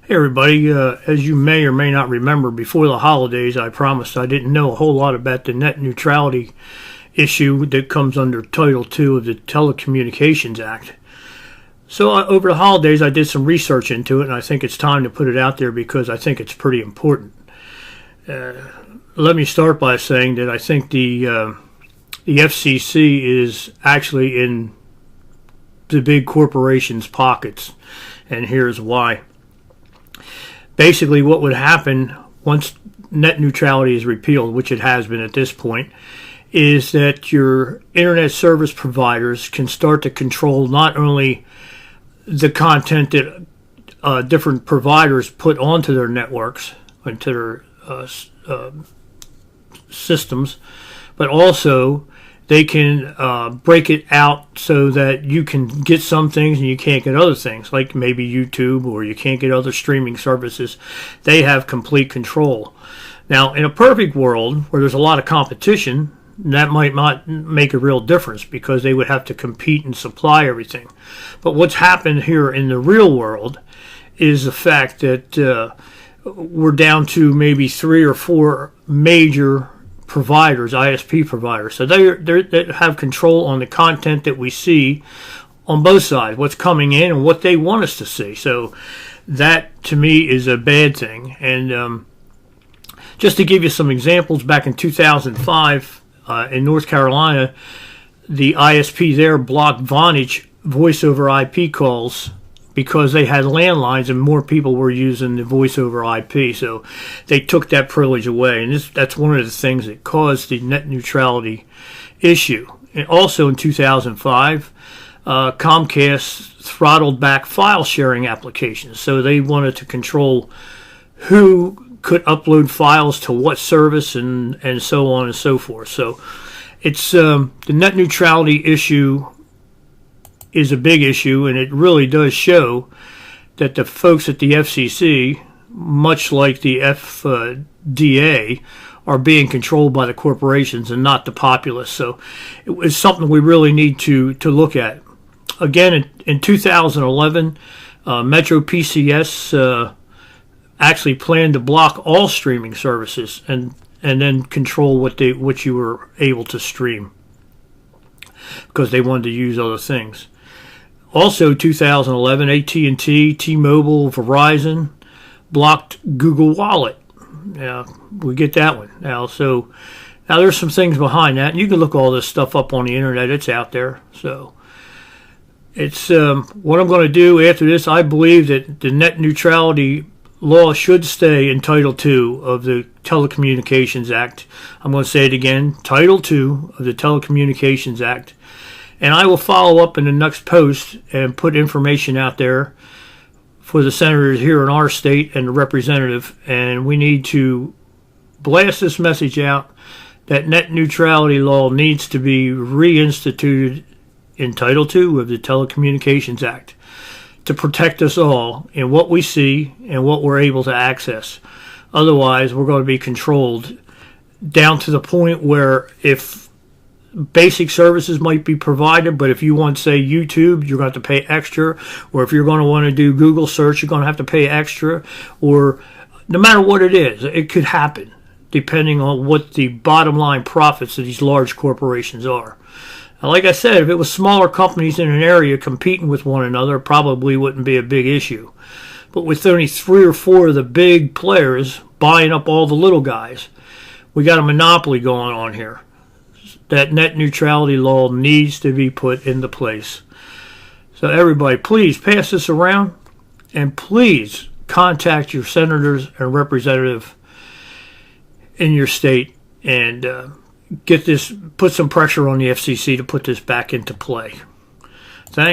Hey everybody, as you may or may not remember, before the holidays I promised I didn't know a whole lot about the net neutrality issue that comes under Title II of the Telecommunications Act. So over the holidays I did some research into it, and I think it's time to put it out there because I think it's pretty important. Let me start by saying that I think the FCC is actually in the big corporations' pockets, and here's why. Basically, what would happen once net neutrality is repealed, which it has been at this point, is that your internet service providers can start to control not only the content that different providers put onto their networks, into their systems, but also they can break it out so that you can get some things and you can't get other things, like maybe YouTube, or you can't get other streaming services. They have complete control. Now, in a perfect world where there's a lot of competition, that might not make a real difference because they would have to compete and supply everything. But what's happened here in the real world is the fact that we're down to maybe 3 or 4 major providers, ISP providers. So they have control on the content that we see on both sides, what's coming in and what they want us to see. So that, to me, is a bad thing. And just to give you some examples, back in 2005 in North Carolina, the ISP there blocked Vonage voice over IP calls because they had landlines and more people were using the voice over IP. So they took that privilege away. And that's one of the things that caused the net neutrality issue. And also in 2005, Comcast throttled back file sharing applications. So they wanted to control who could upload files to what service and so on and so forth. So it's the net neutrality issue is a big issue, and it really does show that the folks at the FCC, much like the FDA, are being controlled by the corporations and not the populace. So it's something we really need to look at. Again, in 2011, Metro PCS actually planned to block all streaming services and then control what you were able to stream because they wanted to use other things. Also, 2011, AT&T, T-Mobile, Verizon blocked Google Wallet. Yeah, we get that one now. So now there's some things behind that, and you can look all this stuff up on the internet. It's out there. So it's what I'm going to do after this. I believe that the net neutrality law should stay in Title II of the Telecommunications Act. I'm going to say it again, Title II of the Telecommunications Act. And I will follow up in the next post and put information out there for the senators here in our state and the representative. And we need to blast this message out that net neutrality law needs to be reinstituted in Title II of the Telecommunications Act to protect us all in what we see and what we're able to access. Otherwise, we're going to be controlled down to the point where if basic services might be provided, but if you want, say, YouTube, you're going to have to pay extra, or if you're going to want to do Google search, you're going to have to pay extra, or no matter what it is, it could happen depending on what the bottom line profits of these large corporations are. Now, like I said, if it was smaller companies in an area competing with one another, it probably wouldn't be a big issue. But with only 3 or 4 of the big players buying up all the little guys, we got a monopoly going on here. That net neutrality law needs to be put into place. So everybody, please pass this around, and please contact your senators and representative in your state and put some pressure on the FCC to put this back into play. Thanks.